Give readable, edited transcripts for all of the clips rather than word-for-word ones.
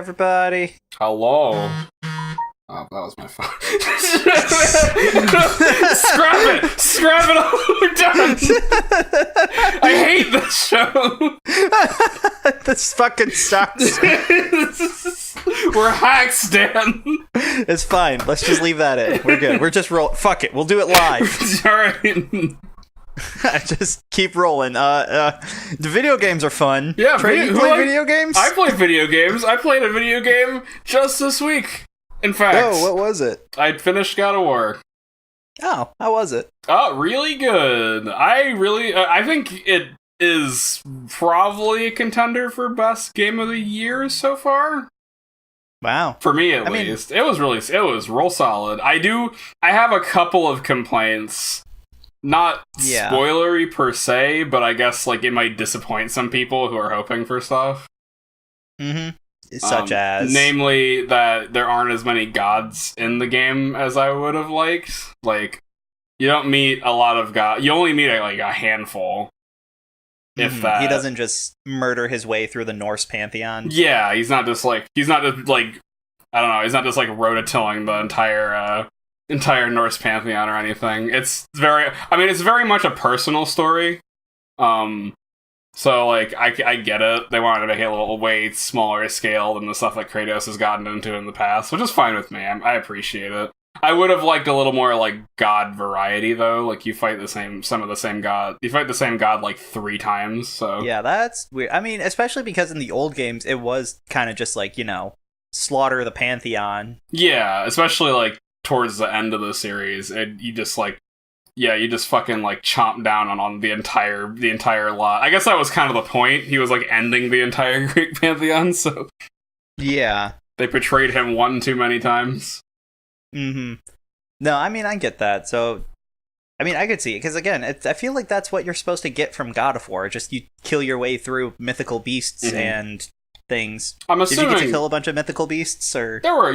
everybody. Hello. Oh, that was my phone. Scrap it all. We're done. I hate this show. This fucking sucks. We're hacks, Dan. It's fine. Let's just leave that in. We're good. We're just roll. Fuck it. We'll do it live. Alright. Just keep rolling. The video games are fun. Yeah, Trey, you play video games? I play video games. I played a video game just this week. In fact, what was it? I finished God of War. Oh, how was it? Oh, really good. I think it is probably a contender for best game of the year so far. Wow. For me, at least. It was real solid. I have a couple of complaints. Not spoilery per se, but I guess like it might disappoint some people who are hoping for stuff. Mm-hmm. Such as? Namely, that there aren't as many gods in the game as I would have liked. Like, you don't meet a lot of gods. You only meet like a handful. If that. He doesn't just murder his way through the Norse pantheon. Yeah, he's not just like I don't know, he's not just like rototilling the entire Norse pantheon or anything. It's very much a personal story. So like I get it. They wanted to make it a little way smaller scale than the stuff that Kratos has gotten into in the past, which is fine with me. I appreciate it. I would have liked a little more like god variety though. Like you fight the same god like 3 times. So yeah, that's weird. I mean, especially because in the old games it was kind of just like, slaughter the pantheon. Yeah, especially like towards the end of the series, you just fucking like chomp down on the entire lot. I guess that was kind of the point. He was like ending the entire Greek pantheon, so yeah, they portrayed him one too many times. Mm-hmm. No, I mean I get that. So, I mean I could see it because again, I feel like that's what you're supposed to get from God of War. Just you kill your way through mythical beasts and things. I'm assuming. Did you get to kill a bunch of mythical beasts, or there were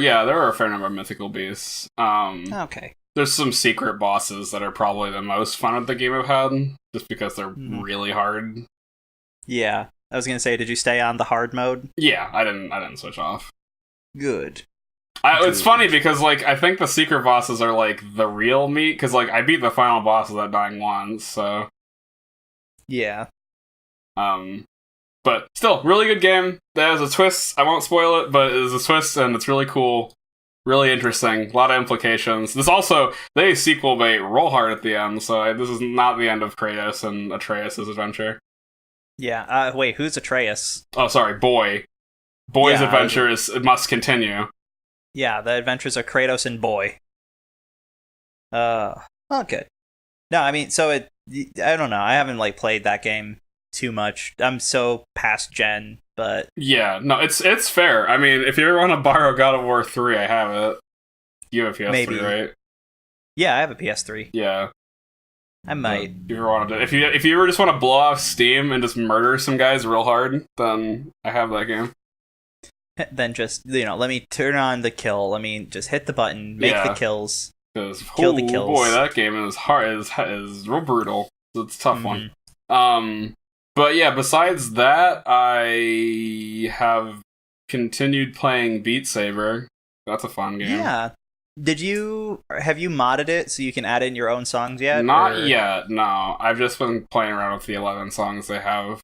a fair number of mythical beasts. Okay. There's some secret bosses that are probably the most fun of the game I've had, just because they're really hard. Yeah, I was gonna say, did you stay on the hard mode? Yeah, I didn't switch off. Good. It's funny because like I think the secret bosses are like the real meat because like I beat the final boss without dying once, so yeah. But still, really good game. There's a twist. I won't spoil it, but it's a twist and it's really cool. Really interesting. A lot of implications. This also, they sequel bait roll hard at the end, so this is not the end of Kratos and Atreus' adventure. Yeah, wait, who's Atreus? Oh, sorry, Boy. Boy's adventure it must continue. Yeah, the adventures of Kratos and Boy. Okay. No, I mean, so I don't know, I haven't, like, played that game too much. I'm so past gen, but yeah, no, it's fair. I mean, if you ever want to borrow God of War 3, I have it. You have a PS3, maybe. Right? Yeah, I have a PS3. Yeah, I might. If you ever just want to blow off steam and just murder some guys real hard, then I have that game. Then just let me turn on the kill. Let me just hit the button, make the kills, kill the kills. Boy, that game is hard. Is real brutal. It's a tough one. But yeah, besides that, I have continued playing Beat Saber. That's a fun game. Yeah. Have you modded it so you can add in your own songs yet? Not yet, no. I've just been playing around with the 11 songs they have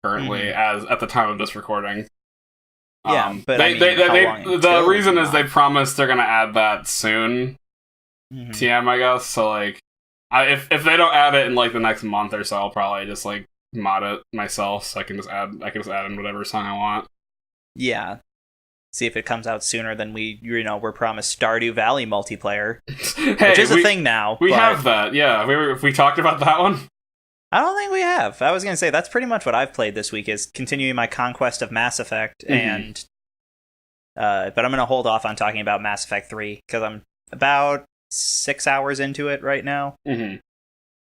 currently at the time of this recording. Yeah, but the reason is they promised they're going to add that soon. TM, I guess. So like, if they don't add it in like the next month or so, I'll probably just like mod it myself, so I can just add in whatever song I want. Yeah. See if it comes out sooner than we're promised Stardew Valley multiplayer. Hey, which is a thing now. We have that, yeah. We talked about that one? I don't think we have. I was going to say, that's pretty much what I've played this week, is continuing my conquest of Mass Effect, and but I'm going to hold off on talking about Mass Effect 3, because I'm about 6 hours into it right now. And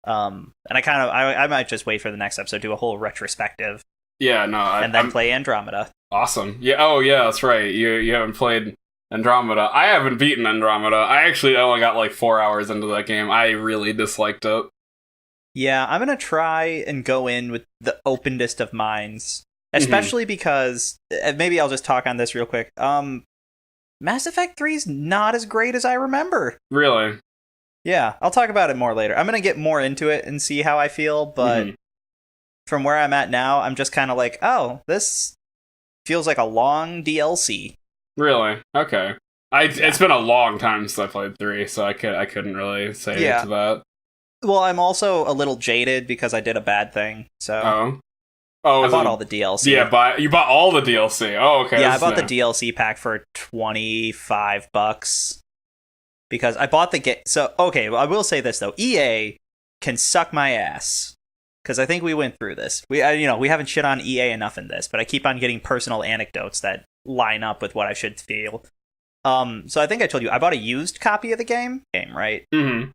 I might just wait for the next episode, do a whole retrospective. Yeah, no. And then play Andromeda. Awesome. Yeah. Oh, yeah, that's right. You haven't played Andromeda. I haven't beaten Andromeda. I actually only got like 4 hours into that game. I really disliked it. Yeah, I'm going to try and go in with the openest of minds especially because maybe I'll just talk on this real quick. Mass Effect 3 is not as great as I remember. Really? Yeah, I'll talk about it more later. I'm going to get more into it and see how I feel, but from where I'm at now, I'm just kind of like, oh, this feels like a long DLC. Really? Okay. It's been a long time since I played 3, so I couldn't really say to that. Well, I'm also a little jaded because I did a bad thing, so... I bought all the DLC. Yeah, you bought all the DLC. Oh, okay. Yeah, I bought the DLC pack for $25 because I bought the game. So, okay, well, I will say this though: EA can suck my ass because I think we went through this. We haven't shit on EA enough in this, but I keep on getting personal anecdotes that line up with what I should feel. So I think I told you I bought a used copy of the game, right? Mm-hmm.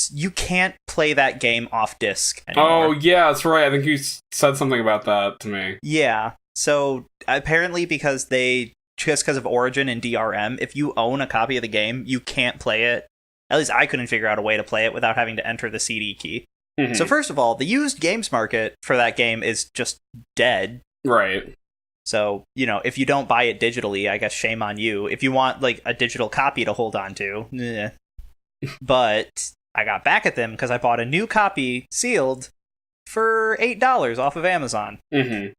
You can't play that game off disc anymore. Oh, yeah, that's right. I think you said something about that to me. Yeah. So apparently because of Origin and DRM, if you own a copy of the game, you can't play it. At least I couldn't figure out a way to play it without having to enter the CD key. Mm-hmm. So first of all, the used games market for that game is just dead. Right. So, if you don't buy it digitally, I guess shame on you. If you want, like, a digital copy to hold on to, But I got back at them because I bought a new copy sealed for $8 off of Amazon. Mm-hmm.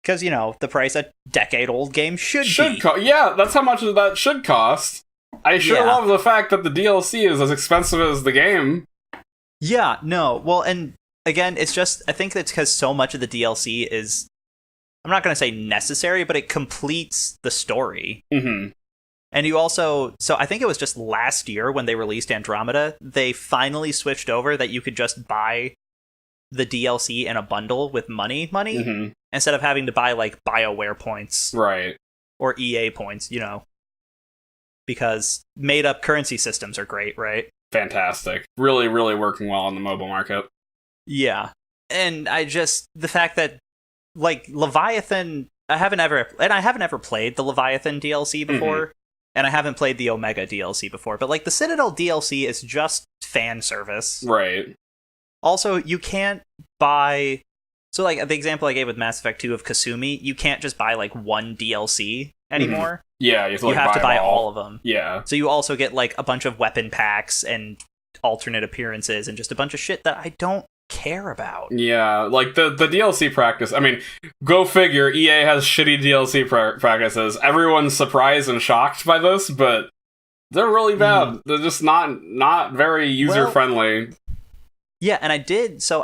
Because, the price a decade-old game should be. Yeah, that's how much that should cost. I sure love the fact that the DLC is as expensive as the game. Yeah, no. Well, and again, I think it's because so much of the DLC is, I'm not going to say necessary, but it completes the story. Mm-hmm. And you also, so I think it was just last year when they released Andromeda, they finally switched over that you could just buy the DLC in a bundle with money, instead of having to buy, like, BioWare points. Right. Or EA points, because made-up currency systems are great, right? Fantastic. Really, really working well on the mobile market. Yeah. And the fact that, like, Leviathan, I haven't ever played the Leviathan DLC before. Mm-hmm. And I haven't played the Omega DLC before, but, like, the Citadel DLC is just fan service. Right. Also, you can't buy... So, like, the example I gave with Mass Effect 2 of Kasumi, you can't just buy, like, one DLC anymore. Mm-hmm. Yeah, you have to buy all of them. Yeah. So you also get, like, a bunch of weapon packs and alternate appearances and just a bunch of shit that I don't care about. Yeah, like the DLC practice. I mean, go figure, EA has shitty DLC practices. Everyone's surprised and shocked by this, but they're really bad. They're just not very user-friendly. Yeah, and I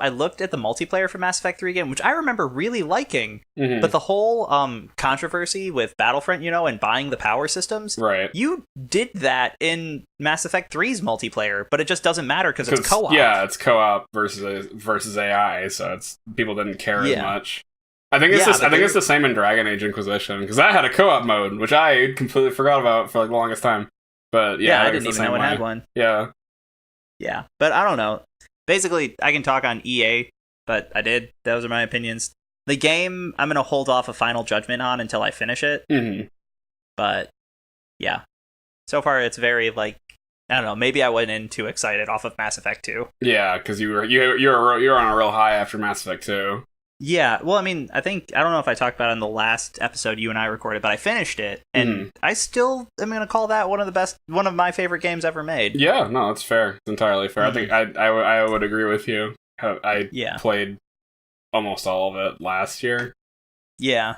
looked at the multiplayer for Mass Effect 3 again, which I remember really liking, but the whole controversy with Battlefront, and buying the power systems, right? You did that in Mass Effect 3's multiplayer, but it just doesn't matter because it's co-op. Yeah, it's co-op versus AI, so people didn't care as much. I think it's the same in Dragon Age Inquisition, because that had a co-op mode, which I completely forgot about for, like, the longest time. But yeah, I didn't even know it had one. Yeah. Yeah, but I don't know. Basically, I can talk on EA, but I did. Those are my opinions. The game, I'm going to hold off a final judgment on until I finish it. Mm-hmm. But, yeah. So far, it's very, like, I don't know, maybe I went in too excited off of Mass Effect 2. Yeah, because you were on a real high after Mass Effect 2. Yeah, well, I mean, I don't know if I talked about it in the last episode you and I recorded, but I finished it, and I still am going to call that one of my favorite games ever made. Yeah, no, that's fair. It's entirely fair. Mm-hmm. I think I would agree with you. I played almost all of it last year. Yeah.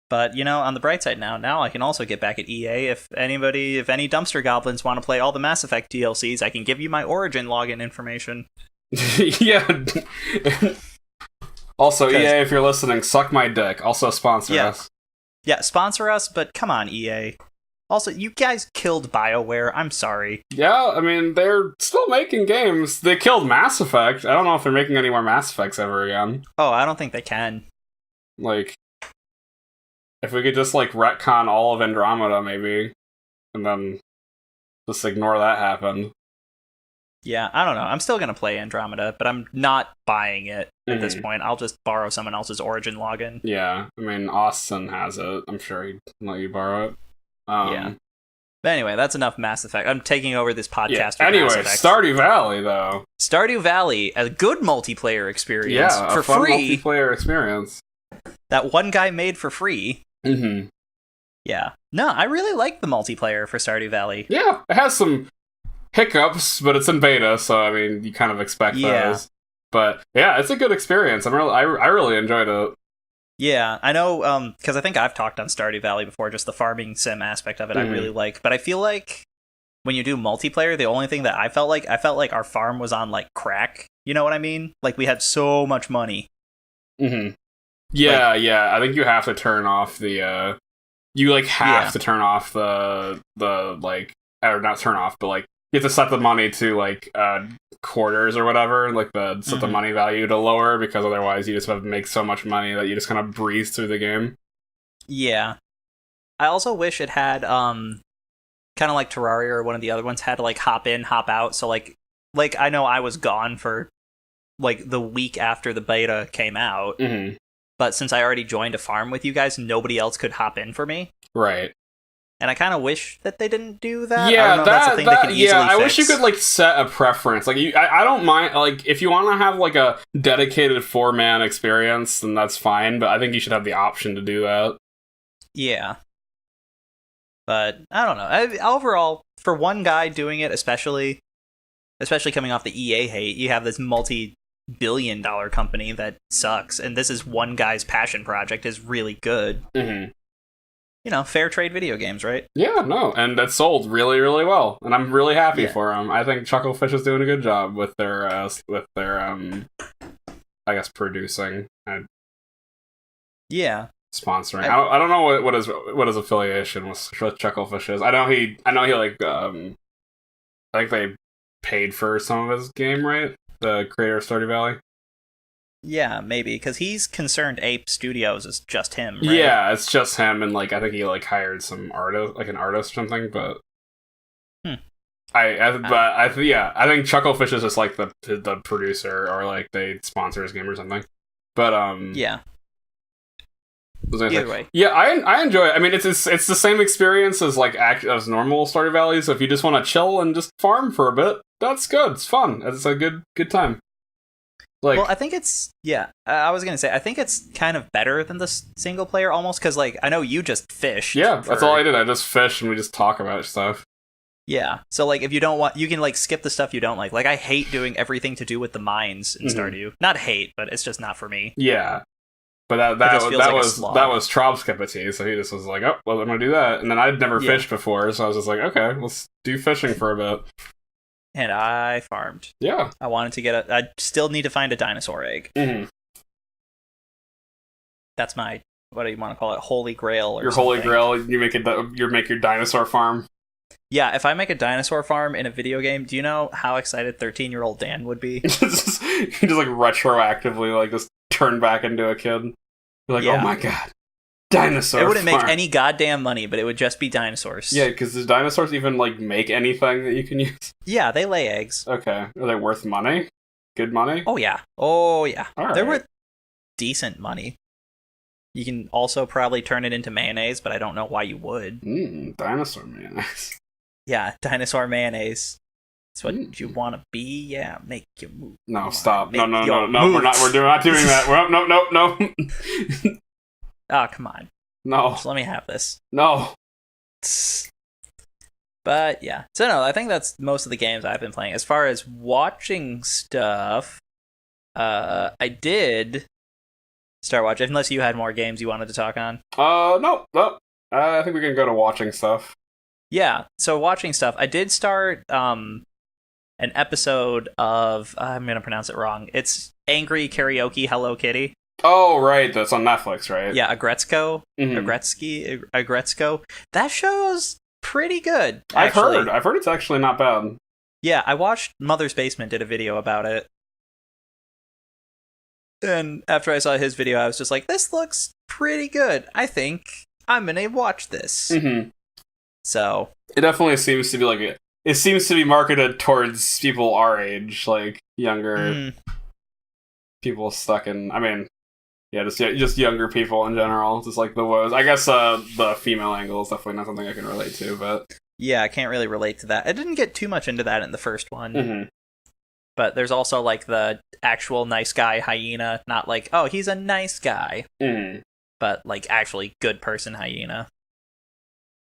But, on the bright side now I can also get back at EA. If any dumpster goblins want to play all the Mass Effect DLCs, I can give you my Origin login information. Yeah. Also, EA, if you're listening, suck my dick. Also, sponsor us. Yeah, sponsor us, but come on, EA. Also, you guys killed BioWare. I'm sorry. Yeah, I mean, they're still making games. They killed Mass Effect. I don't know if they're making any more Mass Effects ever again. Oh, I don't think they can. Like, if we could just, like, retcon all of Andromeda, maybe, and then just ignore that happen. Yeah, I don't know. I'm still going to play Andromeda, but I'm not buying it at this point. I'll just borrow someone else's Origin login. Yeah, I mean, Austin has it. I'm sure he'd let you borrow it. Yeah. But anyway, that's enough Mass Effect. I'm taking over this podcast. Yeah. Anyway, Stardew Valley, though. Stardew Valley, a good multiplayer experience for free. Multiplayer experience. that one guy made for free. Mm-hmm. Yeah. No, I really like the multiplayer for Stardew Valley. Yeah, it has some hiccups, but it's in beta, so I mean, you kind of expect those. But yeah, it's a good experience. I really enjoyed it. Yeah, I know, because I think I've talked on Stardew Valley before, just the farming sim aspect of it I really like. But I feel like when you do multiplayer, the only thing that I felt like our farm was on, like, crack. You know what I mean? Like, we had so much money. Mm-hmm. Yeah, yeah, I think you have to turn off the, you, like, have to turn off the, like, or not turn off, but, like, you have to set the money to, like, quarters or whatever, like, set the money value to lower, because otherwise you just have to make so much money that you just kind of breeze through the game. Yeah. I also wish it had, kind of like Terraria or one of the other ones, had to, like, hop in, hop out, so, like, I know I was gone for, like, the week after the beta came out, but since I already joined a farm with you guys, nobody else could hop in for me. Right. And I kind of wish that they didn't do that. Yeah, I don't know, that's a thing they can easily I fix. wish you could, like, set a preference. Like, I don't mind, like, if you want to have, like, a dedicated 4-man experience, then that's fine, but I think you should have the option to do that. Yeah. But, I don't know. Overall, for one guy doing it, especially coming off the EA hate, you have this multi-billion-dollar company that sucks, and this is one guy's passion project is really good. Mm-hmm. You know, fair trade video games, right? Yeah, no, and it sold really, really well, and I'm really happy for him. I think Chucklefish is doing a good job with their I guess producing and sponsoring. I don't know what his affiliation with Chucklefish is. I know he like I think they paid for some of his game, right? The creator of Stardew Valley. Yeah, maybe, because he's Concerned Ape Studios is just him, right? Yeah, it's just him, and, like, I think he, like, hired some artist, like, an artist or something, but... I think Chucklefish is just, like, the producer, or, like, they sponsor his game or something. But, yeah. Either way. Yeah, I enjoy it. I mean, it's the same experience as, like, as normal Stardew Valley, so if you just want to chill and just farm for a bit, that's good. It's fun. It's a good time. Like, well, I think it's, I was going to say, I think it's kind of better than the single player almost, because, like, I know you just fished. Yeah, that's all I did. I just fished and we just talk about stuff. Yeah, so, like, if you don't want, you can, like, skip the stuff you don't like. Like, I hate doing everything to do with the mines in Stardew. Not hate, but it's just not for me. Yeah. But that was Traub's cup of tea, so he just was like, oh, well, I'm going to do that. And then I'd never fished before, so I was just like, okay, let's do fishing for a bit. And I farmed. Yeah. I wanted to get I still need to find a dinosaur egg. Mm-hmm. That's my, what do you want to call it, holy grail or your something. Holy grail, you make your dinosaur farm. Yeah, if I make a dinosaur farm in a video game, do you know how excited 13-year-old Dan would be? You just like retroactively, like, just turn back into a kid. You're like, oh my god. Dinosaur. It wouldn't make any goddamn money, but it would just be dinosaurs. Yeah, because does dinosaurs even, like, make anything that you can use? Yeah, they lay eggs. Okay. Are they worth money? Good money? Oh, yeah. They're worth decent money. You can also probably turn it into mayonnaise, but I don't know why you would. Dinosaur mayonnaise. Yeah, dinosaur mayonnaise. That's what you want to be? Yeah, make you move. No, stop. No, we're not doing that. No. Oh, come on. No. Just let me have this. No. But, yeah. So, no, I think that's most of the games I've been playing. As far as watching stuff, I did start watching, unless you had more games you wanted to talk on. No. I think we can go to watching stuff. Yeah, so watching stuff. I did start an episode of, I'm going to pronounce it wrong. It's Angry Karaoke Hello Kitty. Oh, right. That's on Netflix, right? Yeah, Agretzko. Agretzko. That show's pretty good, actually. I've heard it's actually not bad. Yeah, I watched Mother's Basement did a video about it. And after I saw his video, I was just like, this looks pretty good. I think I'm gonna watch this. Mm-hmm. So it definitely seems to be like it seems to be marketed towards people our age, like younger people stuck in. I mean, yeah, just younger people in general. Just like the woes. I guess the female angle is definitely not something I can relate to, but yeah, I can't really relate to that. I didn't get too much into that in the first one. Mm-hmm. but there's also like the actual nice guy hyena, not like, oh, he's a nice guy, but like actually good person hyena.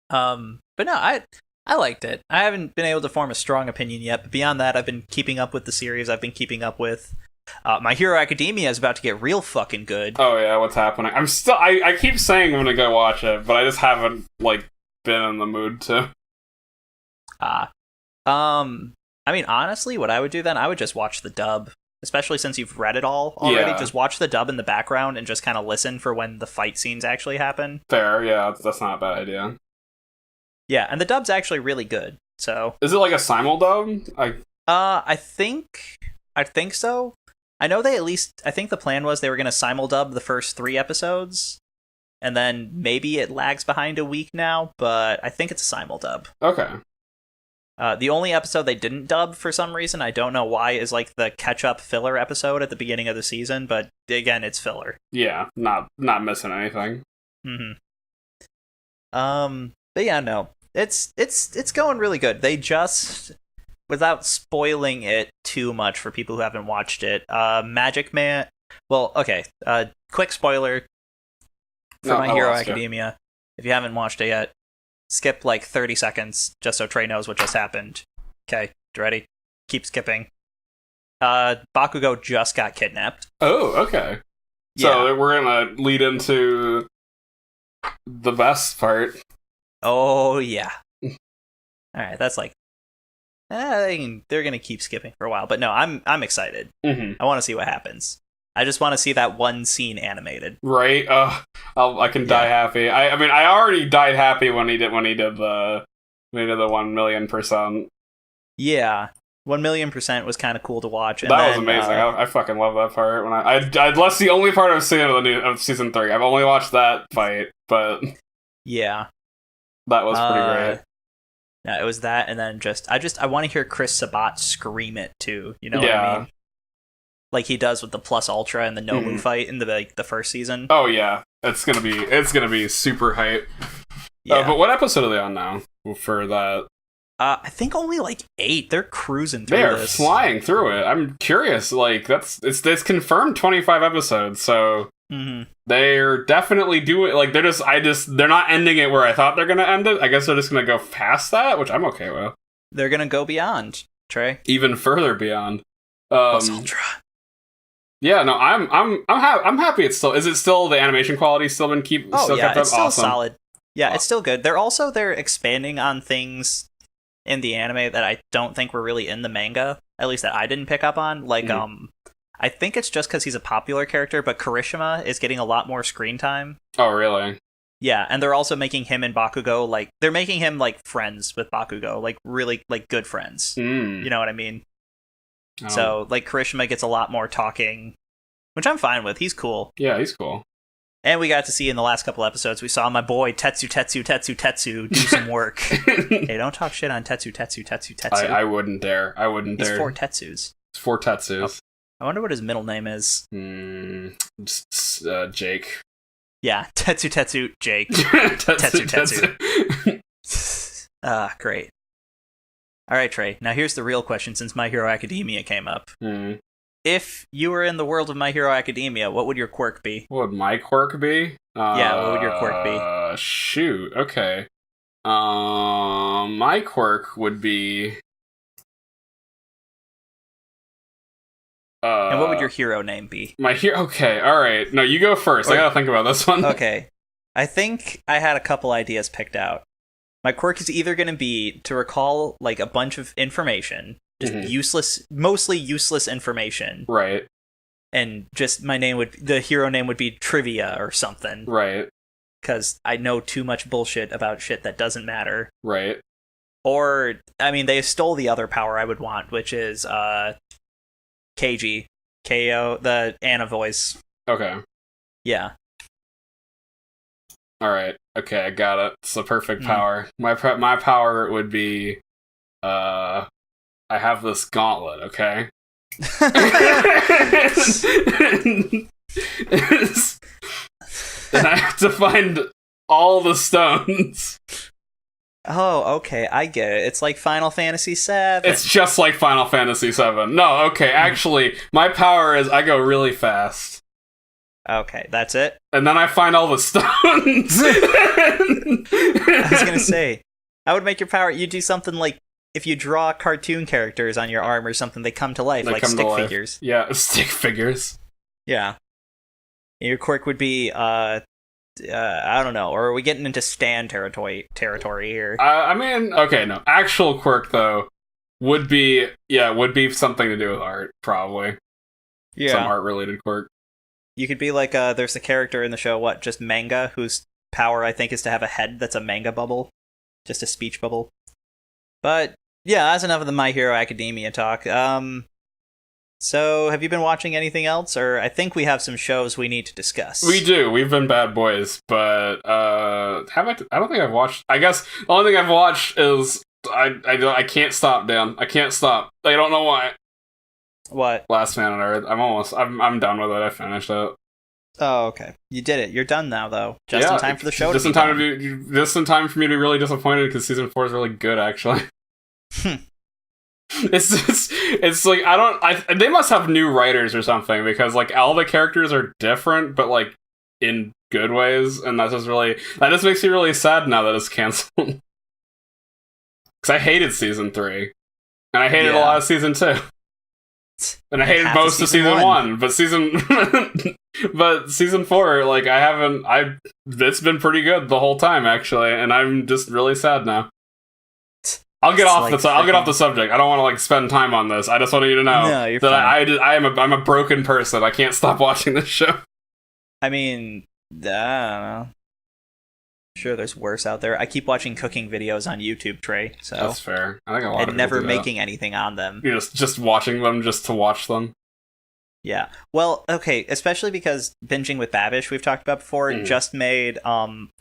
But no, I liked it. I haven't been able to form a strong opinion yet, but beyond that, I've been keeping up with the series. I've been keeping up with My Hero Academia is about to get real fucking good. Oh yeah, what's happening? I keep saying I'm gonna go watch it, but I just haven't like been in the mood to. I mean, honestly, what I would do then, I would just watch the dub, especially since you've read it all already. Yeah. Just watch the dub in the background and just kind of listen for when the fight scenes actually happen. Fair, yeah, that's not a bad idea. Yeah, and the dub's actually really good. So is it like a simuldub? I think so. I know I think the plan was they were going to simuldub the first 3 episodes, and then maybe it lags behind a week now, but I think it's a simuldub. Okay. The only episode they didn't dub for some reason, I don't know why, is like the catch-up filler episode at the beginning of the season, but again, it's filler. Yeah, not missing anything. Mm-hmm. But yeah, no. It's going really good. They just, without spoiling it too much for people who haven't watched it, Magic Man... Well, okay, quick spoiler for My Hero Academia. If you haven't watched it yet, skip like 30 seconds just so Trey knows what just happened. Okay, you ready? Keep skipping. Bakugo just got kidnapped. Oh, okay. Yeah. So we're gonna lead into the best part. Oh, yeah. Alright, that's like... they're gonna keep skipping for a while, but no, I'm excited. Mm-hmm. I want to see what happens. I just want to see that one scene animated. Right? I can die happy. I mean, I already died happy when he did the 1,000,000%. Yeah, 1,000,000% was kind of cool to watch. And that was amazing. I fucking love that part. When that's the only part I've seen of season 3. I've only watched that fight, but yeah, that was pretty great. Yeah, it was that, and then I want to hear Chris Sabat scream it too. You know what I mean? Like he does with the Plus Ultra and the Nomu fight in the first season. Oh yeah, it's gonna be super hype. Yeah. But what episode are they on now for that? I think only like 8. They're cruising through this. They're flying through it. I'm curious. Like it's confirmed 25 episodes, so they're definitely doing like they're not ending it where I thought they're gonna end it. I guess they're just gonna go past that, which I'm okay with. They're gonna go beyond, Trey. Even further beyond. Plus Ultra. Yeah, no, I'm happy. Is it still the animation quality still been kept up? It's still awesome. Solid. Yeah, it's still good. They're expanding on things in the anime that I don't think were really in the manga, at least that I didn't pick up on. Like, I think it's just because he's a popular character, but Kirishima is getting a lot more screen time. Oh, really? Yeah, and they're also making him and Bakugo, like, they're making him, like, friends with Bakugo, like, really, like, good friends. You know what I mean? So, like, Kirishima gets a lot more talking, which I'm fine with. He's cool. Yeah, he's cool. And we got to see in the last couple episodes, we saw my boy Tetsu do some work. Hey, don't talk shit on Tetsu. I wouldn't dare. He's 4 Tetsus. It's 4 Tetsus. I wonder what his middle name is. Jake. Yeah, Tetsu, Jake. Tetsu. Great. All right, Trey. Now here's the real question since My Hero Academia came up. If you were in the world of My Hero Academia, what would your quirk be? What would my quirk be? What would your quirk be? Shoot, okay. My quirk would be... and what would your hero name be? My hero... Okay, alright. No, you go first. I gotta think about this one. Okay. I think I had a couple ideas picked out. My quirk is either going to be to recall, like, a bunch of information, just mostly useless information. Right. And just the hero name would be Trivia or something. Right. Because I know too much bullshit about shit that doesn't matter. Right. Or, I mean, they stole the other power I would want, which is, Keiji. Ko, the Anna voice. Okay. Yeah. Alright. Okay, I got it. It's the perfect power. My power would be, I have this gauntlet, okay? And I have to find all the stones. Oh, okay, I get it. It's like Final Fantasy VII. It's just like Final Fantasy VII. No, okay, actually, my power is I go really fast. Okay, that's it. And then I find all the stones. I was gonna say, I would make your power. You do something like if you draw cartoon characters on your arm or something, they come to life, They like come to stick life. figures. Yeah, stick figures. Yeah. Your quirk would be, I don't know. Or are we getting into Stan territory here? I mean, okay, no. Actual quirk, though, would be something to do with art, probably. Yeah. Some art-related quirk. You could be like, there's a character in the show, just Manga, whose power, I think, is to have a head that's a manga bubble. Just a speech bubble. But, yeah, that's enough of the My Hero Academia talk. So, have you been watching anything else? Or I think we have some shows we need to discuss. We do. We've been bad boys, but I don't think I've watched. I guess the only thing I've watched is I can't stop, Dan. I can't stop. I don't know why. What? Last Man on Earth. I'm done with it. I finished it. Oh, okay. You did it. You're done now, though. Just in time for the show. Just in time for me to be really disappointed because season 4 is really good, actually. It's like they must have new writers or something because like all the characters are different, but like in good ways, and that just makes me really sad now that it's canceled. Because I hated season 3, and I hated a lot of season 2. And I hated most of season 1, but season 4, like it's been pretty good the whole time actually, and I'm just really sad now. I'll get off the subject. I don't want to like spend time on this. I just want you to know that I'm a broken person. I can't stop watching this show. I mean, I don't know. Sure, there's worse out there. I keep watching cooking videos on YouTube, Trey. So that's fair. I think a lot of people never do making anything on them. You're just watching them just to watch them. Yeah. Well, okay, especially because Binging with Babish, we've talked about before, just made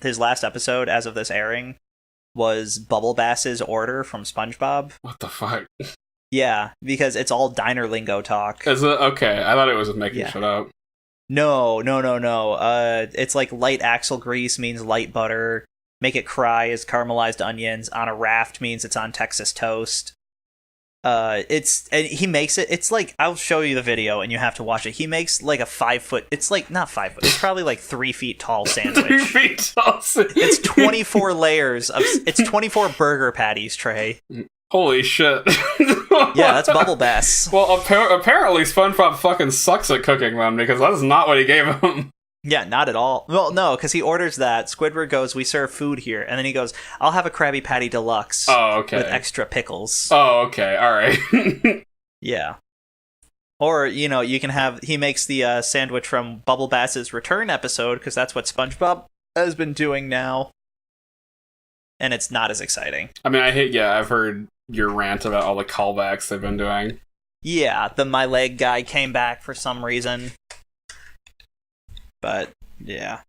his last episode as of this airing was Bubble Bass's order from SpongeBob. What the fuck? Yeah, because it's all diner lingo talk. Is it? Okay, I thought it was making shit up. No. It's like light axle grease means light butter. Make it cry is caramelized onions. On a raft means it's on Texas toast. And he makes it. It's like I'll show you the video and you have to watch it. He makes like a 5 foot. It's like not 5 foot. It's probably like 3 feet tall sandwich. 3 feet tall. It's 24 layers of. It's 24 burger patties, Trey. Holy shit. Yeah, that's Bubble Bass. Well, apparently SpongeBob fucking sucks at cooking them because that is not what he gave him. Yeah, not at all. Well, no, because he orders that. Squidward goes, "We serve food here," and then he goes, "I'll have a Krabby Patty Deluxe." Oh, okay. With extra pickles. Oh, okay. All right. Yeah. Or, you can have... He makes the sandwich from Bubble Bass's return episode, because that's what SpongeBob has been doing now. And it's not as exciting. I mean, I've heard your rant about all the callbacks they've been doing. Yeah, the My Leg guy came back for some reason. But, yeah.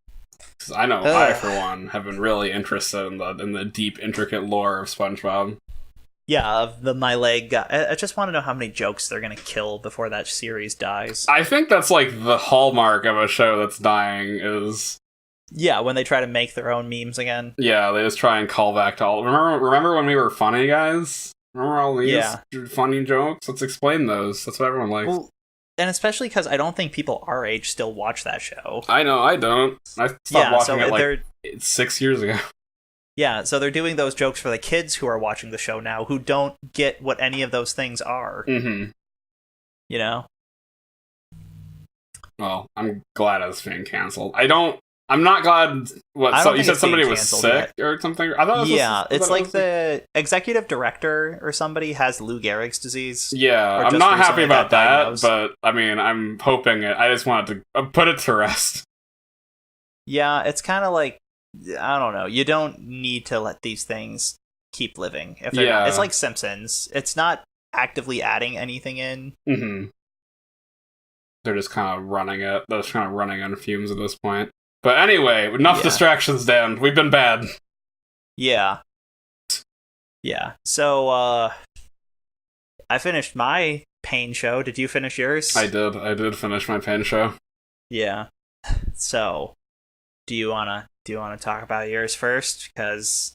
Because I know I, for one, have been really interested in the deep, intricate lore of SpongeBob. Yeah, of the My Leg guy. I just want to know how many jokes they're going to kill before that series dies. I think that's like the hallmark of a show that's dying is... Yeah, when they try to make their own memes again. Yeah, they just try and call back to all... Remember when we were funny, guys? Remember all these funny jokes? Let's explain those. That's what everyone likes. Well, and especially because I don't think people our age still watch that show. I know, I don't. I stopped watching it like 6 years ago. Yeah, so they're doing those jokes for the kids who are watching the show now, who don't get what any of those things are. Mm-hmm. You know? Well, I'm glad it's being canceled. I'm not glad... you said somebody was sick or something? I thought it's like the executive director or somebody has Lou Gehrig's disease. Yeah, I'm not happy about that, but I mean, I'm hoping I just wanted to put it to rest. Yeah, it's kind of like, I don't know, you don't need to let these things keep living. If they're not. It's like Simpsons. It's not actively adding anything in. Mm-hmm. They're just kind of running it. They're just kind of running on fumes at this point. But anyway, enough distractions, Dan. We've been bad. Yeah. Yeah. So, I finished my Pain show. Did you finish yours? I did finish my Pain show. Yeah. So, do you wanna talk about yours first? Because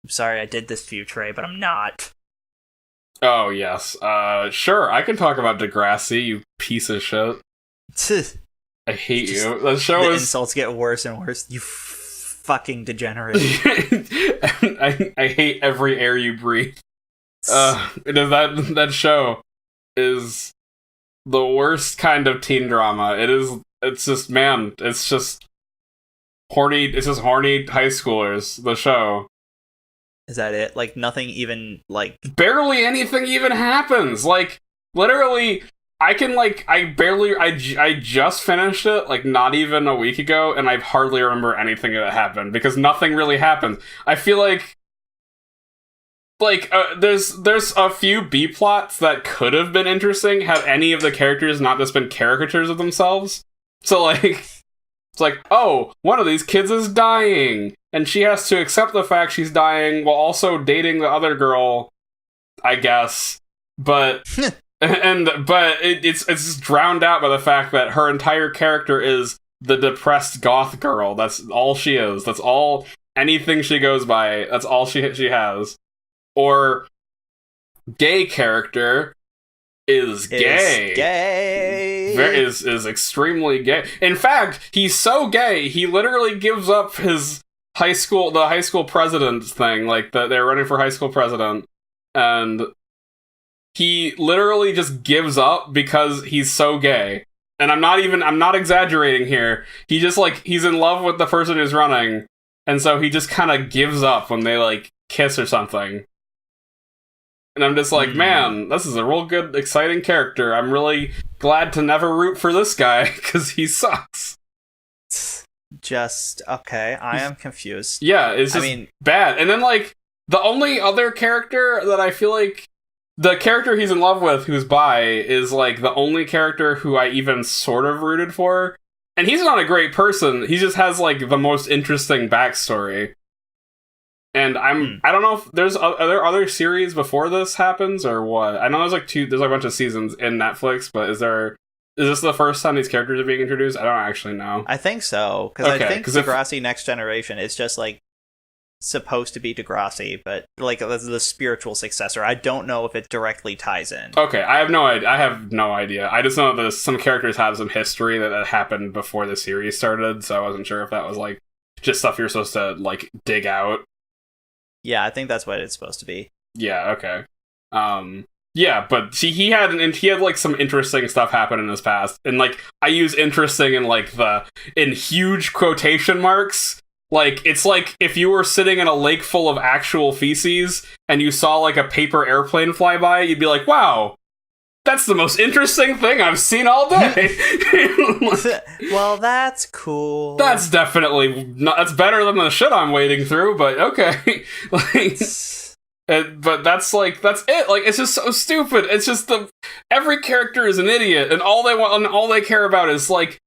I'm sorry I did this to you, Trey, but I'm not. Oh, yes. Sure, I can talk about Degrassi, you piece of shit. I hate you. That show the is... insults get worse and worse. You fucking degenerate. I hate every air you breathe. That show is the worst kind of teen drama. It's just horny high schoolers, the show. Is that it? Like, nothing even, like... Barely anything even happens! Like, literally, I just finished it, like, not even a week ago, and I hardly remember anything that happened, because nothing really happens. I feel like there's a few B-plots that could have been interesting had any of the characters not just been caricatures of themselves. So, like, it's like, oh, one of these kids is dying, and she has to accept the fact she's dying while also dating the other girl, I guess. But it's just drowned out by the fact that her entire character is the depressed goth girl. That's all she is. That's all anything she goes by. That's all she has. Or gay character is gay. Is extremely gay. In fact, he's so gay, he literally gives up his high school president thing, like they're running for high school president, and he literally just gives up because he's so gay. And I'm not exaggerating here. He just, like, he's in love with the person who's running, and so he just kind of gives up when they, like, kiss or something. And I'm just like, man, this is a real good, exciting character. I'm really glad to never root for this guy, because he sucks. Just, okay, I am confused. Yeah, it's just bad. And then, like, the only other character that I feel like... The character he's in love with, who's bi, is, like, the only character who I even sort of rooted for. And he's not a great person. He just has, like, the most interesting backstory. And I don't know if are there other series before this happens or what? I know there's a bunch of seasons in Netflix, but is this the first time these characters are being introduced? I don't actually know. I think so, because I think Degrassi Next Generation is just, like, supposed to be Degrassi, but, like, the spiritual successor. I don't know if it directly ties in. Okay, I have no idea. I just know that some characters have some history that happened before the series started, so I wasn't sure if that was, like, just stuff you're supposed to, like, dig out. Yeah, I think that's what it's supposed to be. Yeah, okay. Yeah, but he had like some interesting stuff happen in his past, and, like, I use interesting in huge quotation marks. Like, it's like if you were sitting in a lake full of actual feces and you saw, like, a paper airplane fly by, you'd be like, wow, that's the most interesting thing I've seen all day. Well, that's cool. That's definitely that's better than the shit I'm wading through, but okay. Like, but that's it. Like, it's just so stupid. It's just every character is an idiot, and all they care about is, like,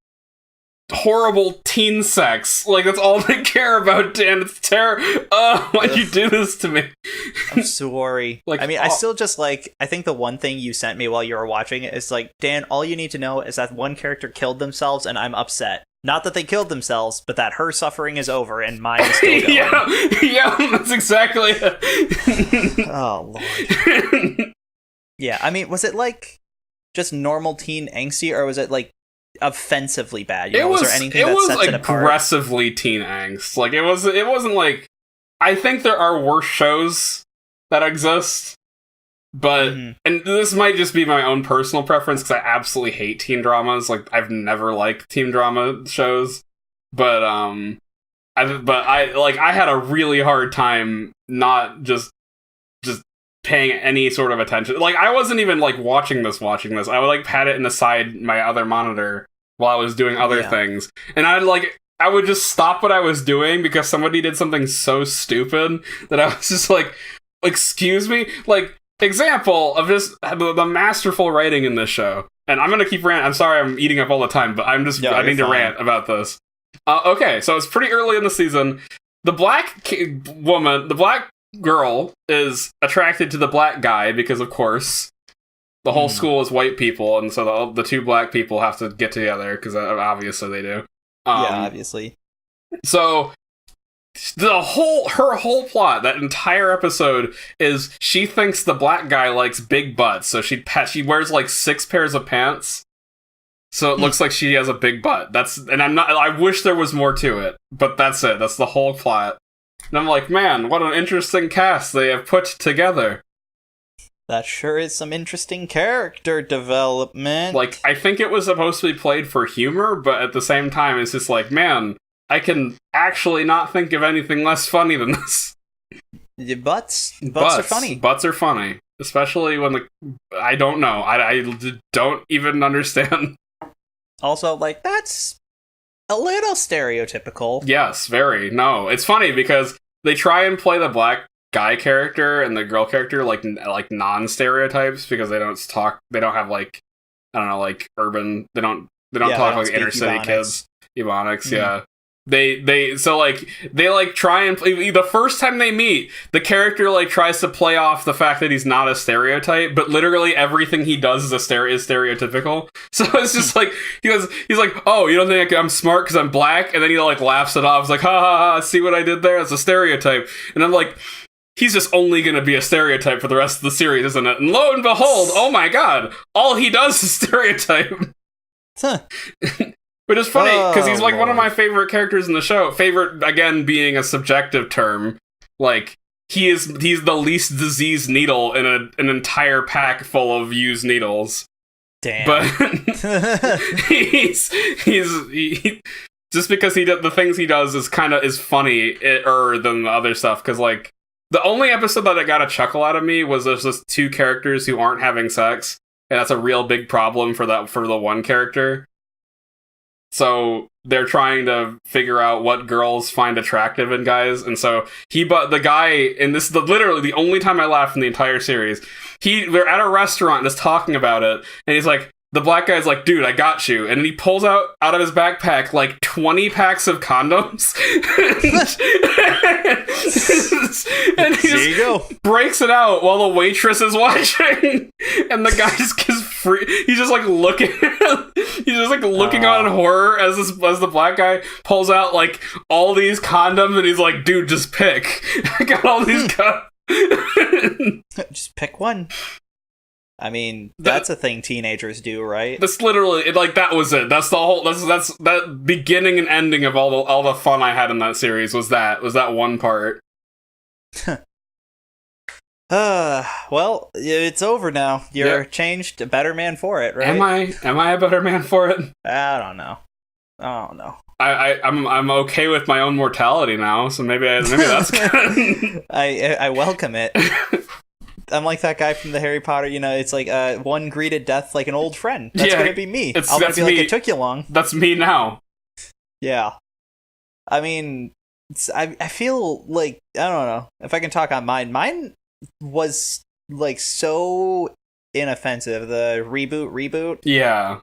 horrible teen sex. Like, that's all they care about, Dan. It's terrible. Why'd you do this to me? I'm sorry. Like, I mean, I still just, like, I think the one thing you sent me while you were watching it is, like, Dan, all you need to know is that one character killed themselves, and I'm upset. Not that they killed themselves, but that her suffering is over and mine is still going. yeah, that's exactly it. Oh, Lord. Yeah, I mean, was it, like, just normal teen angsty, or was it, like, offensively bad? Was there anything that sets it apart? Aggressively teen angst. Like, it wasn't like... I think there are worse shows that exist, but... And this might just be my own personal preference, because I absolutely hate teen dramas. Like, I've never liked teen drama shows, but I had a really hard time not just paying any sort of attention. Like, I wasn't even, like, watching this. I would, like, pat it in the side my other monitor while I was doing other things. And I would just stop what I was doing because somebody did something so stupid that I was just like, excuse me? Like, example of just the masterful writing in this show. And I'm gonna keep ranting. I'm sorry I'm eating up all the time, but I need to rant about this. Okay, so it's pretty early in the season. The black girl is attracted to the black guy because, of course, the whole school is white people, and so the two black people have to get together because obviously they do. Yeah, obviously. So her whole plot, that entire episode, is she thinks the black guy likes big butts, so she wears like 6 pairs of pants, so it looks like she has a big butt. I wish there was more to it, but that's it. That's the whole plot. And I'm like, man, what an interesting cast they have put together. That sure is some interesting character development. Like, I think it was supposed to be played for humor, but at the same time, it's just like, man, I can actually not think of anything less funny than this. Butts are funny. Butts are funny. Especially when I don't know. I don't even understand. Also, like, that's a little stereotypical. Yes, very. No, it's funny because they try and play the black guy character and the girl character like non-stereotypes, because they don't have like, I don't know, like urban, they don't talk like inner city kids. Ebonics, yeah. They try and the first time they meet, the character like tries to play off the fact that he's not a stereotype, but literally everything he does is stereotypical. So it's just like he's like, oh, you don't think I'm smart because I'm black? And then he like laughs it off. It's like, ha ha ha, see what I did there? It's a stereotype. And I'm like, he's just only going to be a stereotype for the rest of the series, isn't it? And lo and behold, oh my god, all he does is stereotype. Huh. Which is funny, because he's like one of my favorite characters in the show. Favorite, again, being a subjective term. Like, he's the least diseased needle in an entire pack full of used needles. Damn. But he's just because the things he does is funny than the other stuff. Because like the only episode that got a chuckle out of me was there's just 2 characters who aren't having sex, and that's a real big problem for the one character. So they're trying to figure out what girls find attractive in guys, and so the guy, and this is literally the only time I laughed in the entire series. They're at a restaurant just talking about it, and he's like, the black guy's like, dude, I got you. And then he pulls out of his backpack like 20 packs of condoms. And he there you go. Breaks it out while the waitress is watching. And the guy just gets free. He's just like looking. He's just like looking on in horror as the black guy pulls out like all these condoms, and he's like, dude, just pick. I got all these condoms. Just pick one. I mean, that's a thing teenagers do, right? That's literally that was it. That's the whole. That's that beginning and ending of all the fun I had in that series was that one part. Well, it's over now. You're changed, a better man for it, right? Am I a better man for it? I don't know. I'm okay with my own mortality now, so maybe that's good. I welcome it. I'm like that guy from the Harry Potter, it's like one greeted death like an old friend. That's gonna be me. I'll be like, it took you long. That's me now. Yeah. I mean, I feel like, I don't know, if I can talk on mine. Mine was like so inoffensive. The reboot. Yeah.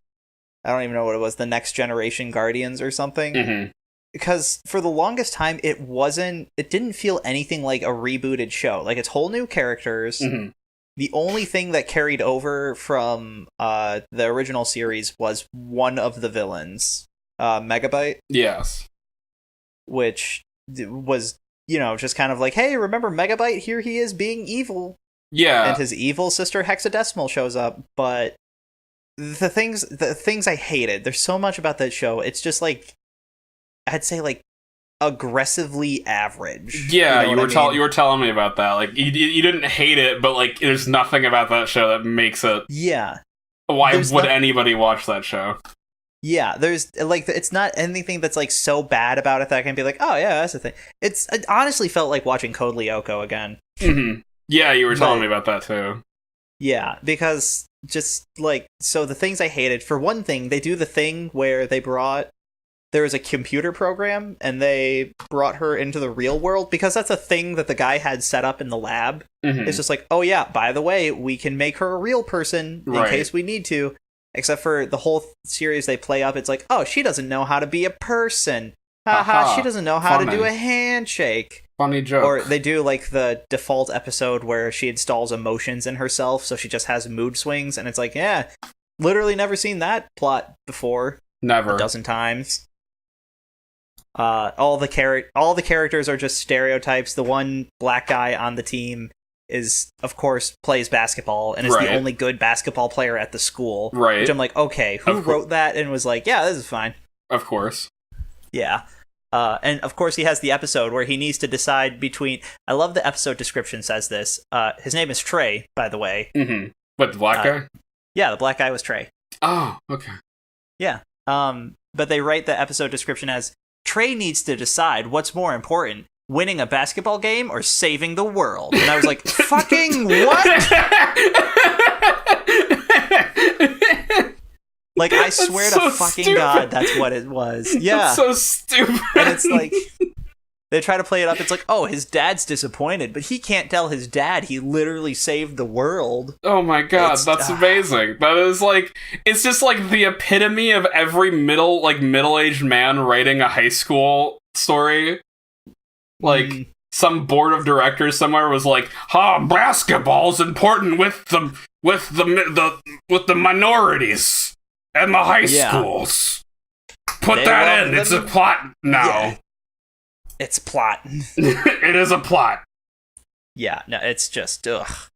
I don't even know what it was. The Next Generation Guardians or something. Mm-hmm. Because for the longest time, it didn't feel anything like a rebooted show. Like, it's whole new characters. Mm-hmm. The only thing that carried over from the original series was one of the villains, Megabyte. Yes. Which was, just kind of like, hey, remember Megabyte? Here he is being evil. Yeah. And his evil sister Hexadecimal shows up. But the things I hated, there's so much about that show. It's just like, I'd say like aggressively average. Yeah, you were telling me about that. Like you didn't hate it, but like there's nothing about that show that makes it. Yeah. Why would anybody watch that show? Yeah, there's like it's not anything that's like so bad about it that I can be like, oh yeah, that's the thing. It honestly felt like watching Code Lyoko again. Mm-hmm. Yeah, you were telling me about that too. Yeah, because just like, so the things I hated, for one thing, they do the thing where there was a computer program and they brought her into the real world, because that's a thing that the guy had set up in the lab. Mm-hmm. It's just like, oh yeah, by the way, we can make her a real person in case we need to. Except for the whole series they play up, it's like, oh, she doesn't know how to be a person. Haha, she doesn't know how to do a handshake. Funny joke. Or they do like the default episode where she installs emotions in herself, so she just has mood swings, and it's like, yeah, literally never seen that plot before. Never. A dozen times. All the characters are just stereotypes. The one black guy on the team is, of course, plays basketball and is the only good basketball player at the school. Right. Which I'm like, okay, who wrote that and was like, yeah, this is fine. Of course. Yeah. And of course he has the episode where he needs to decide between... I love the episode description says this. His name is Trey, by the way. Mm-hmm. But the black guy? Yeah, the black guy was Trey. Oh, okay. Yeah. But they write the episode description as, Trey needs to decide what's more important, winning a basketball game or saving the world. And I was like, fucking what? Like, I swear to fucking stupid. God, that's what it was. Yeah. That's so stupid. And it's like, they try to play it up. It's like, oh, his dad's disappointed, but he can't tell his dad he literally saved the world. Oh my God, that's amazing. That is like, it's just like the epitome of every middle-aged man writing a high school story. Like, some board of directors somewhere was like, basketball's important with the minorities and the high schools. Put that in. It's a plot now. Yeah. It's plot. It is a plot. Yeah, no, it's just, ugh.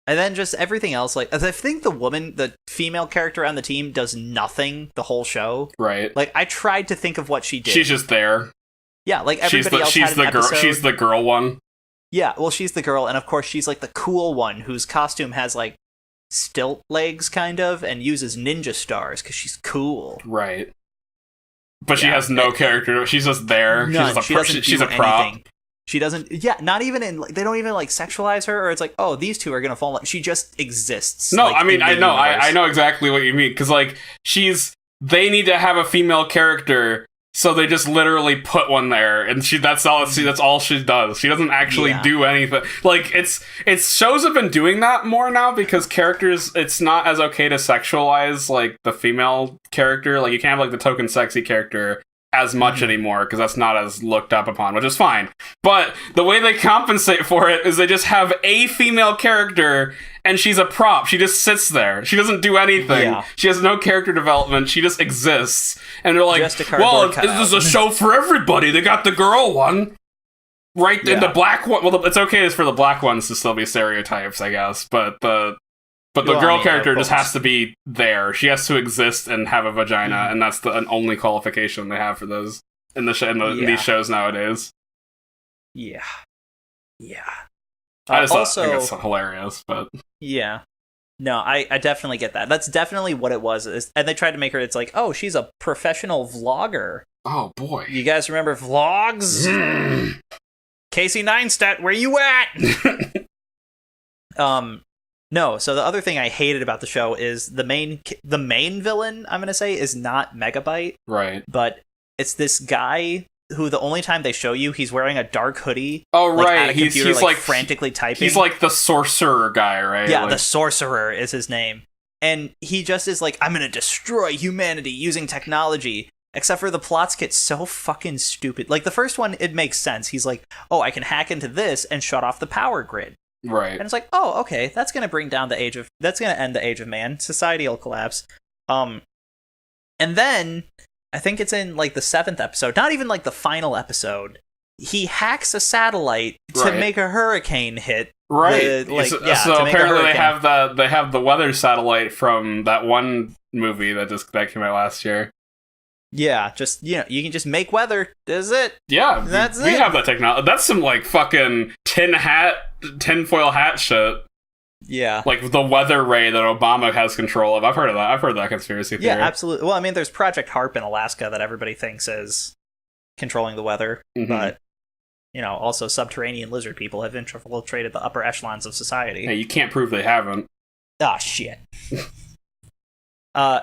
And then just everything else, like, I think the female character on the team does nothing the whole show. Right. Like, I tried to think of what she did. She's just there. Yeah, like everybody else had an episode. She's the girl one. Yeah, well, she's the girl, and of course she's like the cool one whose costume has like stilt legs, kind of, and uses ninja stars because she's cool. Right. But she has no character. She's just there. None. She's a prop. Anything. She doesn't. Yeah, not even in. Like, they don't even like sexualize her, or it's like, oh, these two are gonna fall. She just exists. No, like, I mean, I know exactly what you mean, because like they need to have a female character. So they just literally put one there, and that's all she does. She doesn't actually do anything. Like, shows have been doing that more now because characters, it's not as okay to sexualize like the female character. Like, you can't have like the token sexy character as much anymore because that's not as looked up upon, which is fine. But the way they compensate for it is they just have a female character and she's a prop. She just sits there. She doesn't do anything. Yeah. She has no character development. She just exists. And they're like, well, this is a show for everybody. They got the girl one. Right in the black one. Well, it's okay for the black ones to still be stereotypes, I guess. But the girl character just has to be there. She has to exist and have a vagina, and that's the only qualification they have for those in these shows nowadays. Yeah. Yeah. I think it's hilarious, but... Yeah. No, I definitely get that. That's definitely what it was. And they tried to make her, it's like, oh, she's a professional vlogger. Oh, boy. You guys remember vlogs? Casey Neistat, where you at? No, so the other thing I hated about the show is the main villain, I'm going to say, is not Megabyte. Right. But it's this guy who the only time they show you, he's wearing a dark hoodie. Oh, like, right. At a computer, he's like frantically typing. He's like the sorcerer guy, right? Yeah, like... the sorcerer is his name. And he just is like, I'm going to destroy humanity using technology. Except for the plots get so fucking stupid. Like, the first one, it makes sense. He's like, oh, I can hack into this and shut off the power grid. Right. And it's like, oh, okay, that's going to end the age of man. Society will collapse. And then, I think it's in, like, the 7th episode, not even, like, the final episode, he hacks a satellite to make a hurricane hit. Right. So apparently they have the weather satellite from that one movie that came out last year. Yeah, just, you can just make weather. That's it. Yeah, we have that technology. That's some, like, fucking tinfoil hat shit. Yeah. Like the weather ray that Obama has control of. I've heard of that. I've heard that conspiracy theory. Yeah, absolutely. Well, I mean, there's Project HARP in Alaska that everybody thinks is controlling the weather. Mm-hmm. But, also subterranean lizard people have infiltrated the upper echelons of society. Hey, you can't prove they haven't. Ah, shit. No.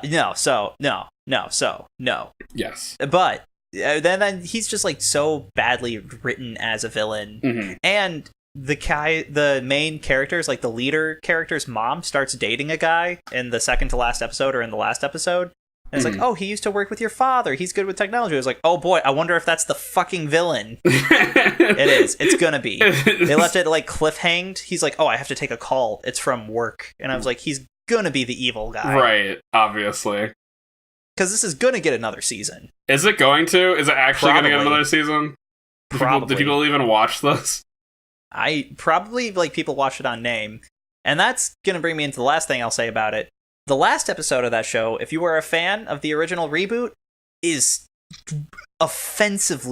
Yes. But then he's just like so badly written as a villain. Mm-hmm. And the main character's, like the leader character's mom starts dating a guy in the second to last episode or in the last episode. And it's like, oh, he used to work with your father. He's good with technology. I was like, oh boy, I wonder if that's the fucking villain. It is. It's gonna be. They left it like cliffhanged. He's like, oh, I have to take a call. It's from work. And I was like, he's gonna be the evil guy. Right, obviously. because this is gonna get another season. Is it going to? Is it actually going to get Probably. another season? Probably. Did people even watch this? I probably, like, people watch it on name. And that's gonna bring me into the last thing I'll say about it. The last episode of that show, if you were a fan of the original Reboot, is offensive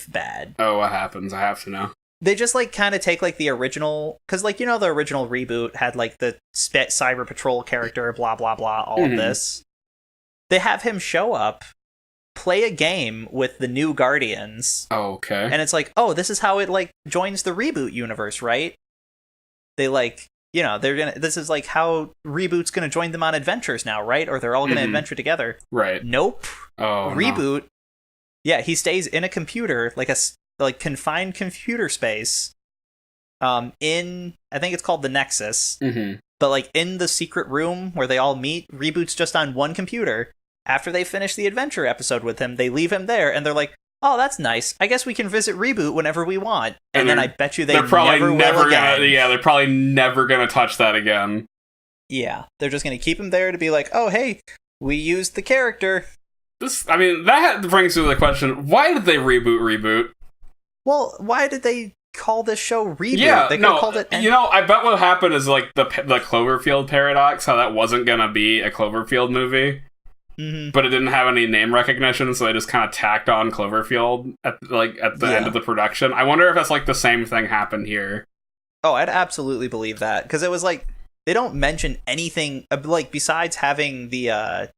bad. Oh, what happens? I have to know. They just, like, kind of take, like, the original... Because, like, you know, the original Reboot had, like, the Cyber Patrol character, blah, blah, blah, all of this. They have him show up, play a game with the new Guardians. Oh, okay. And it's like, oh, this is how it, like, joins the Reboot universe, right? They, like... You know, this is like how Reboot's gonna join them on adventures now, right? Or they're all gonna adventure together. Right. Nope. Oh, Reboot. No. Yeah, he stays in a computer, like confined computer space. In I think it's called the Nexus. But like in the secret room where they all meet, Reboot's just on one computer. After they finish the adventure episode with him, they leave him there, and they're like, "Oh, that's nice. I guess we can visit Reboot whenever we want." And then I bet you they're probably never gonna. Yeah, they're probably never gonna touch that again. Yeah, they're just gonna keep him there to be like, "Oh, hey, we used the character." That brings me to the question: why did they reboot? Well, why did they call this show Reboot? Yeah, they could have called it. I bet what happened is like the Cloverfield paradox. How that wasn't gonna be a Cloverfield movie. But it didn't have any name recognition, so they just kind of tacked on Cloverfield at the end of the production. I wonder if that's like the same thing happened here. Oh, I'd absolutely believe that, because it was like they don't mention anything like besides having the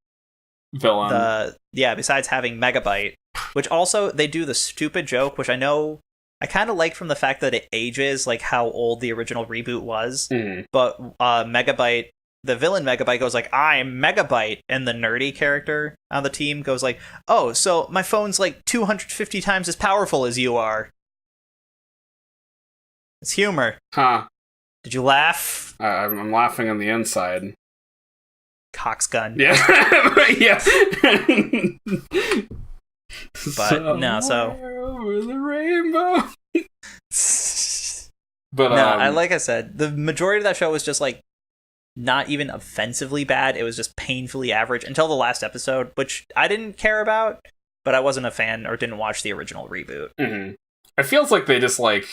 villain. Besides having Megabyte, which also they do the stupid joke, which I know I kind of like from the fact that it ages like how old the original Reboot was. But Megabyte. The villain Megabyte goes like, "I'm Megabyte," and the nerdy character on the team goes like, "Oh, so my phone's like 250 times as powerful as you are." It's humor. Huh. Did you laugh? I'm laughing on the inside. Coxgun. Yeah. Yeah. But, no, so... over the rainbow. But, no, like I said, the majority of that show was just like, not even offensively bad. It was just painfully average until the last episode, which I didn't care about, but I wasn't a fan or didn't watch the original Reboot. It feels like they just like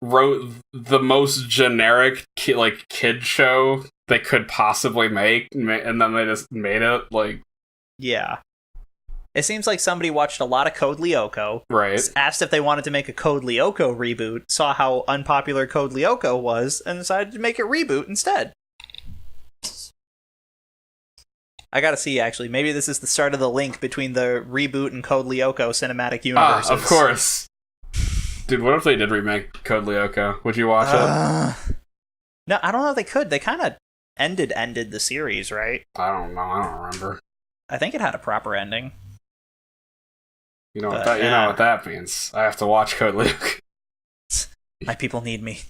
wrote the most generic kid show they could possibly make, and then they just made it like. Yeah. It seems like somebody watched a lot of Code Lyoko, right? Asked if they wanted to make a Code Lyoko reboot, saw how unpopular Code Lyoko was, and decided to make it Reboot instead. I gotta see, actually. Maybe this is the start of the link between the Reboot and Code Lyoko cinematic universes. Of course. Dude, what if they did remake Code Lyoko? Would you watch it? No, I don't know if they could. They kind of ended the series, right? I don't know. I don't remember. I think it had a proper ending. You know what that means. I have to watch Code Lyoko. My people need me.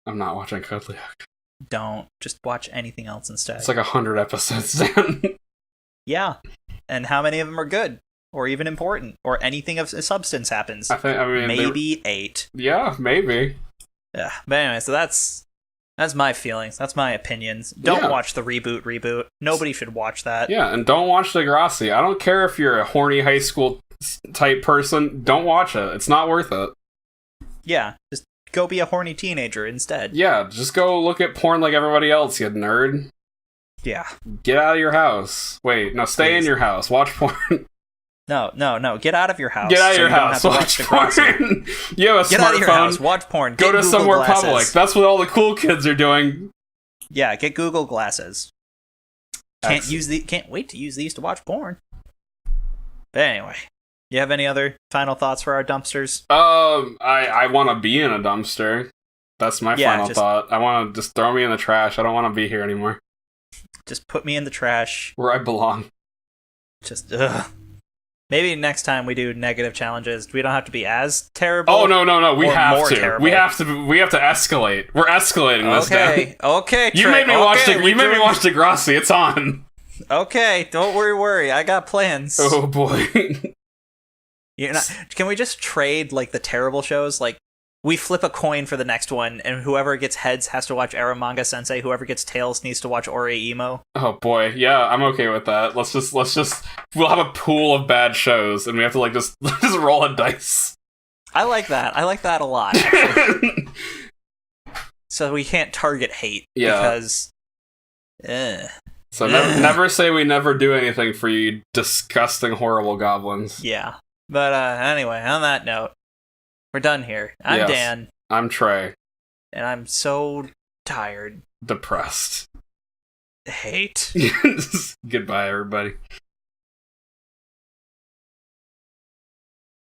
I'm not watching Code Lyoko. Don't. Just watch anything else instead. It's like 100 episodes down. Yeah. And how many of them are good? Or even important? Or anything of substance happens? Maybe 8. Yeah, maybe. Yeah. But anyway, so that's my feelings. That's my opinions. Don't watch the Reboot. Nobody should watch that. Yeah, and don't watch Degrassi. I don't care if you're a horny high school type person. Don't watch it. It's not worth it. Yeah, just go be a horny teenager instead. Yeah, just go look at porn like everybody else, you nerd. Yeah. Get out of your house. Wait, no, stay in your house. Watch porn. No. Get out of your house. Get out of your house. Watch porn. You have a Get smartphone. Out of your house. Watch porn. Go to Google somewhere glasses. public. That's what all the cool kids are doing. Yeah, get Google glasses. Can't wait to use these to watch porn. But anyway, you have any other final thoughts for our dumpsters? I want to be in a dumpster. That's my final thought. I want to just throw me in the trash. I don't want to be here anymore. Just put me in the trash. Where I belong. Just, ugh. Maybe next time we do negative challenges, we don't have to be as terrible. Oh, no. We have to. Terrible. We have to escalate. We're escalating this down. Okay, You made me watch Degrassi. It's on. Okay, don't worry. I got plans. Oh, boy. Can we just trade, like, the terrible shows? Like, we flip a coin for the next one, and whoever gets heads has to watch Eromanga Sensei. Whoever gets tails needs to watch Ore Imo. Oh boy, yeah, I'm okay with that. Let's just we'll have a pool of bad shows, and we have to like just roll a dice. I like that. I like that a lot. Actually. So we can't target hate because. So never say we never do anything for you, disgusting, horrible goblins. Yeah, but anyway, on that note. We're done here. I'm Dan. I'm Trey. And I'm so tired. Depressed. Hate. Goodbye, everybody.